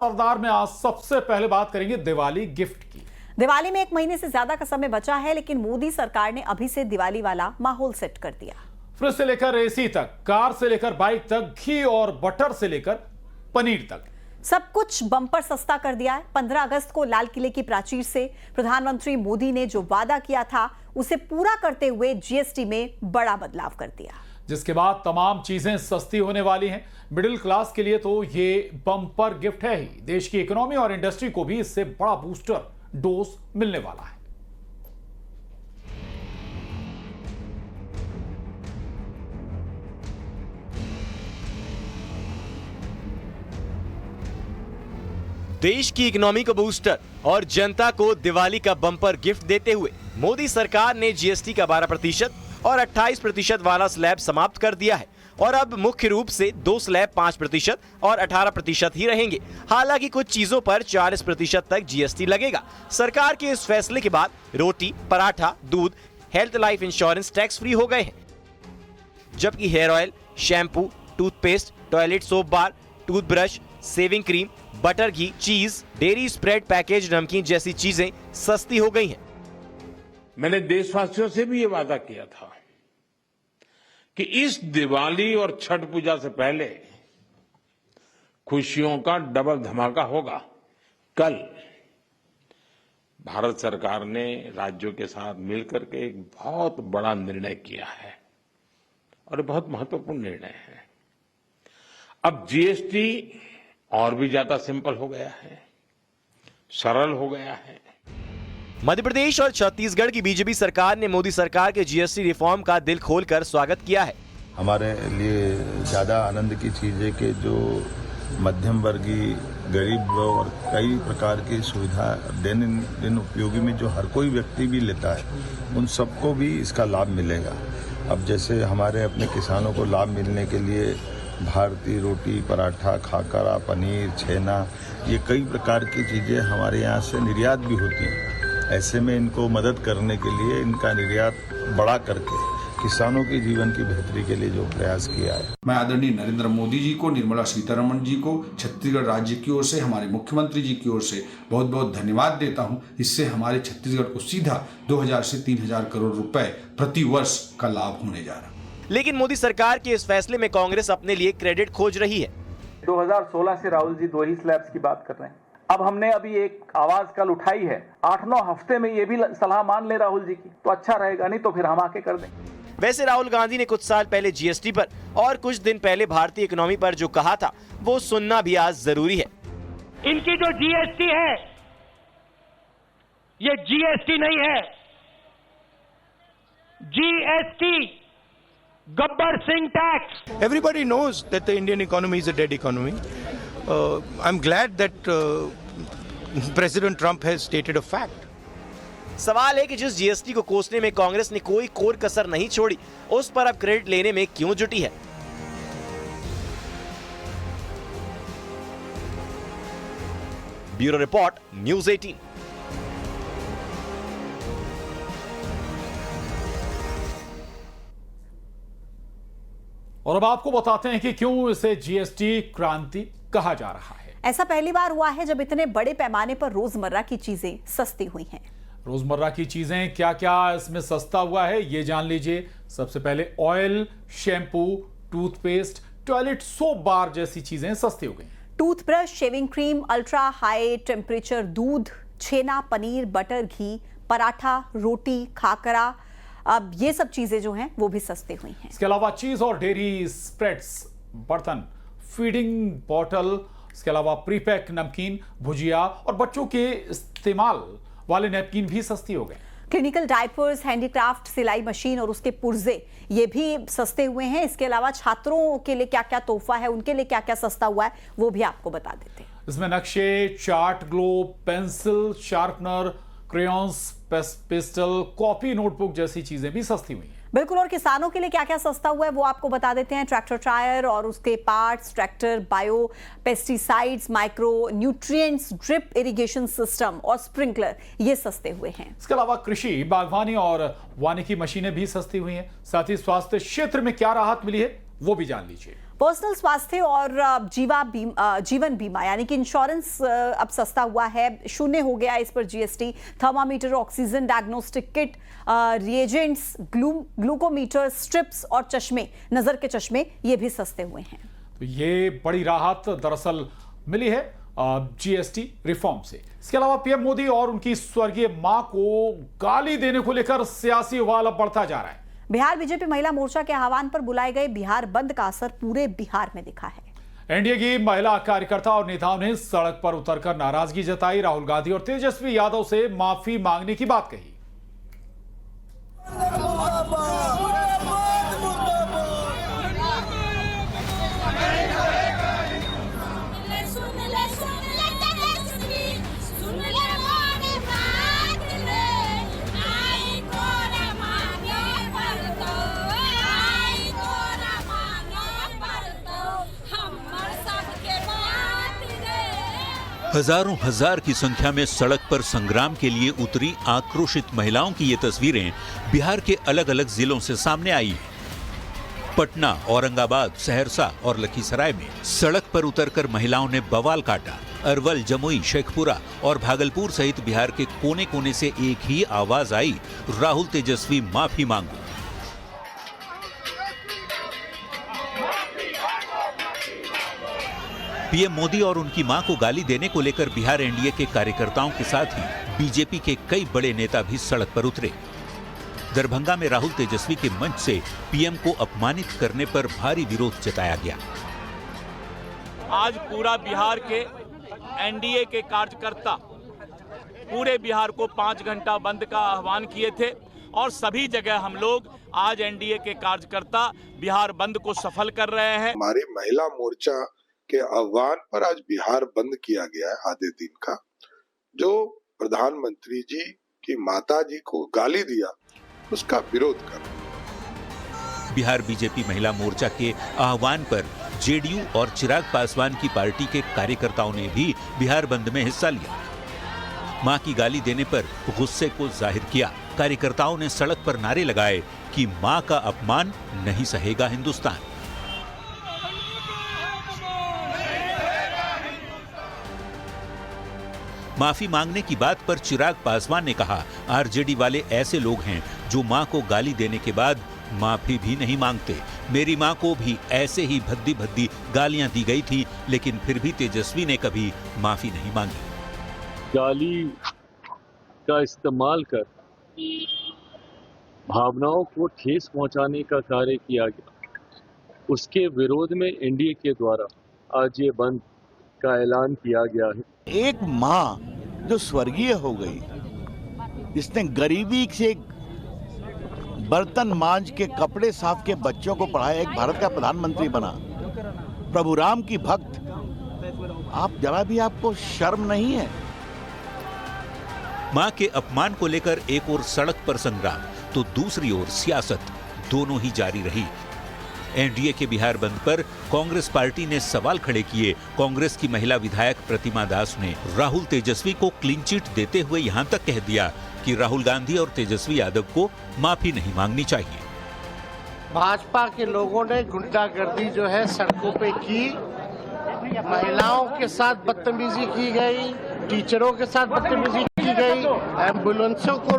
सरदार में आज सबसे पहले बात करेंगे दिवाली गिफ्ट की। दिवाली में एक महीने से ज्यादा का समय बचा है, लेकिन मोदी सरकार ने अभी से दिवाली वाला माहौल सेट कर दिया। फ्रिज से लेकर एसी तक, कार से लेकर बाइक तक, घी और बटर से लेकर पनीर तक, सब कुछ बम्पर सस्ता कर दिया है। 15 अगस्त को लाल किले की प्राचीर से प्रधानमंत्री मोदी ने जो वादा किया था उसे पूरा करते हुए जीएसटी में बड़ा बदलाव कर दिया, जिसके बाद तमाम चीजें सस्ती होने वाली हैं। मिडिल क्लास के लिए तो ये बम्पर गिफ्ट है ही, देश की इकोनॉमी और इंडस्ट्री को भी इससे बड़ा बूस्टर डोज मिलने वाला है। देश की इकोनॉमी को बूस्टर और जनता को दिवाली का बम्पर गिफ्ट देते हुए मोदी सरकार ने जीएसटी का 12% और 28% वाला स्लैब समाप्त कर दिया है और अब मुख्य रूप से 2 स्लैब 5% और 18% ही रहेंगे। हालांकि कुछ चीजों पर 40% तक जीएसटी लगेगा। सरकार के इस फैसले के बाद रोटी, पराठा, दूध, health life insurance tax free हो गए हैं, जबकि hair oil, shampoo, toothpaste, toilet soap bar, toothbrush, saving cream, butter घी, चीज, डेयरी स्प्रेड, पैकेज नमकीन जैसी चीजें सस्ती हो गई हैं। मैंने देशवासियों से भी ये वादा किया था कि इस दिवाली और छठ पूजा से पहले खुशियों का डबल धमाका होगा। कल भारत सरकार ने राज्यों के साथ मिलकर के एक बहुत बड़ा निर्णय किया है और बहुत महत्वपूर्ण निर्णय है। अब जीएसटी और भी ज्यादा सिंपल हो गया है, सरल हो गया है। मध्य प्रदेश और छत्तीसगढ़ की बीजेपी सरकार ने मोदी सरकार के जीएसटी रिफॉर्म का दिल खोलकर स्वागत किया है। हमारे लिए ज्यादा आनंद की चीज है कि जो मध्यम वर्गीय, गरीब और कई प्रकार की सुविधा दिन उपयोगी में जो हर कोई व्यक्ति भी लेता है, उन सबको भी इसका लाभ मिलेगा। अब जैसे हमारे अपने किसानों को लाभ मिलने के लिए भारतीय रोटी, पराठा, खाकरा, पनीर, छेना, ये कई प्रकार की चीजें हमारे यहाँ से निर्यात भी होती हैं। ऐसे में इनको मदद करने के लिए इनका निर्यात बढ़ा करके किसानों के जीवन की बेहतरी के लिए जो प्रयास किया है। मैं आदरणीय नरेंद्र मोदी जी को, निर्मला सीतारमण जी को, छत्तीसगढ़ राज्य की ओर से, हमारे मुख्यमंत्री जी की ओर से बहुत बहुत धन्यवाद देता हूं। इससे हमारे छत्तीसगढ़ को सीधा 2000 से 3000 करोड़ रुपए प्रति वर्ष का लाभ होने जा रहा है। लेकिन मोदी सरकार के इस फैसले में कांग्रेस अपने लिए क्रेडिट खोज रही है। 2016 से राहुल जी 2 ही स्लैब्स की बात कर रहे हैं। अब हमने अभी एक आवाज कल उठाई है, 8-9 हफ्ते में ये भी सलाह मान ले राहुल जी की तो अच्छा रहेगा, नहीं तो फिर हम आके कर देंगे। वैसे राहुल गांधी ने कुछ साल पहले जीएसटी पर और कुछ दिन पहले भारतीय इकोनॉमी पर जो कहा था वो सुनना भी आज जरूरी है। इनकी जो जीएसटी है ये जीएसटी नहीं है, GST, Gabbar Singh tax. Everybody knows that the Indian economy is a dead economy. I'm glad that President Trump has stated a fact. सवाल है कि जिस जीएसटी को कोसने में कांग्रेस ने कोई कोर कसर नहीं छोड़ी, उस पर अब क्रेडिट लेने में क्यों जुटी है? Bureau report, news 18। और अब आपको बताते हैं कि क्यों इसे जीएसटी क्रांति कहा जा रहा है। ऐसा पहली बार हुआ है जब इतने बड़े पैमाने पर रोजमर्रा की चीजें सस्ती हुई हैं। रोजमर्रा की चीजें क्या क्या इसमें सस्ता हुआ है, ये जान लीजिए। सबसे पहले oil, shampoo, toothpaste, toilet soap बार जैसी चीजें सस्ती हो गई। Toothbrush, shaving cream, ultra high temperature दूध, छेना, पनीर, बटर घी, पराठा, रोटी, खाकरा, अब ये सब चीजें जो हैं वो भी सस्ती हुई हैं। इसके अलावा चीज और डेयरी स्प्रेड्स, बर्तन, फीडिंग बॉटल, इसके अलावा प्रीपैक नमकीन, भुजिया और बच्चों के इस्तेमाल वाले नैपकिन भी सस्ती हो गए। क्लिनिकल डायपर्स, हैंडीक्राफ्ट, सिलाई मशीन और उसके पुर्जे ये भी सस्ते हुए हैं। इसके अलावा छात्रों के लिए क्या क्या तोहफा है, उनके लिए क्या क्या सस्ता हुआ है, वो भी आपको बता देते हैं। इसमें नक्शे, chart, globe, pencil, sharpener, crayons, pastel, copy, notebook जैसी चीजें भी सस्ती हुई हैं। बिल्कुल, और किसानों के लिए क्या क्या सस्ता हुआ है वो आपको बता देते हैं। ट्रैक्टर टायर और उसके parts, tractor, bio pesticides, micro nutrients, drip irrigation system और स्प्रिंकलर ये सस्ते हुए हैं। इसके अलावा कृषि, बागवानी और वानिकी मशीनें भी सस्ती हुई हैं। साथ ही स्वास्थ्य क्षेत्र में क्या राहत मिली है वो भी जान लीजिए। पर्सनल स्वास्थ्य और जीवन बीमा यानी कि इंश्योरेंस अब सस्ता हुआ है, शून्य हो गया इस पर GST. Thermometer, oxygen diagnostic kit, reagents, glucometer, strips और चश्मे, नजर के चश्मे, ये भी सस्ते हुए हैं। तो ये बड़ी राहत दरअसल मिली है जीएसटी रिफॉर्म से। इसके अलावा पीएम मोदी और उनकी स्वर्गीय मां को गाली देने को लेकर सियासी उबाल अब बढ़ता जा रहा है। बिहार बीजेपी महिला मोर्चा के आह्वान पर बुलाए गए बिहार बंद का असर पूरे बिहार में दिखा है। एनडीए की महिला कार्यकर्ता और नेताओं ने सड़क पर उतरकर नाराजगी जताई, राहुल गांधी और तेजस्वी यादव से माफी मांगने की बात कही। हजारों हजार की संख्या में सड़क पर संग्राम के लिए उतरी आक्रोशित महिलाओं की ये तस्वीरें बिहार के अलग अलग जिलों से सामने आई। पटना, औरंगाबाद, सहरसा और लखीसराय में सड़क पर उतरकर महिलाओं ने बवाल काटा। अरवल, जमुई, शेखपुरा और भागलपुर सहित बिहार के कोने कोने से एक ही आवाज आई, राहुल तेजस्वी माफी मांगो। पीएम मोदी और उनकी मां को गाली देने को लेकर बिहार एनडीए के कार्यकर्ताओं के साथ ही बीजेपी के कई बड़े नेता भी सड़क पर उतरे। दरभंगा में राहुल तेजस्वी के मंच से पीएम को अपमानित करने पर भारी विरोध जताया गया। आज पूरा बिहार के एनडीए के कार्यकर्ता पूरे बिहार को 5 घंटा बंद का आह्वान किए थे और सभी जगह हम लोग आज एनडीए के कार्यकर्ता बिहार बंद को सफल कर रहे हैं। हमारी महिला मोर्चा के आह्वान पर आज बिहार बंद किया गया है आधे दिन का, जो प्रधानमंत्री जी की माता जी को गाली दिया उसका विरोध कर। बिहार बीजेपी महिला मोर्चा के आह्वान पर जेडीयू और चिराग पासवान की पार्टी के कार्यकर्ताओं ने भी बिहार बंद में हिस्सा लिया। मां की गाली देने पर गुस्से को जाहिर किया। कार्यकर्ताओं ने सड़क पर नारे लगाए कि मां का अपमान नहीं सहेगा हिंदुस्तान। माफी मांगने की बात पर चिराग पासवान ने कहा, आरजेडी वाले ऐसे लोग हैं जो मां को गाली देने के बाद माफी भी नहीं मांगते। मेरी मां को भी ऐसे ही भद्दी भद्दी गालियां दी गई थी, लेकिन फिर भी तेजस्वी ने कभी माफी नहीं मांगी। गाली का इस्तेमाल कर भावनाओं को ठेस पहुंचाने का कार्य किया गया, उसके विरोध में एनडीए के द्वारा आज ये बंद का ऐलान किया गया है। एक माँ जो स्वर्गीय हो गई, जिसने गरीबी से बर्तन मांज के, कपड़े साफ के, बच्चों को पढ़ाया, एक भारत का प्रधानमंत्री बना, प्रभु राम की भक्त, आप जरा भी आपको शर्म नहीं है? मां के अपमान को लेकर एक ओर सड़क पर संग्राम तो दूसरी ओर सियासत दोनों ही जारी रही। एनडीए के बिहार बंद पर कांग्रेस पार्टी ने सवाल खड़े किए। कांग्रेस की महिला विधायक प्रतिमा दास ने राहुल तेजस्वी को क्लीन चिट देते हुए यहां तक कह दिया कि राहुल गांधी और तेजस्वी यादव को माफी नहीं मांगनी चाहिए। भाजपा के लोगों ने गुंडागर्दी जो है सड़कों पे की, महिलाओं के साथ बदतमीजी की गई, टीचरों के साथ बदतमीजी की गई, एम्बुलेंसों को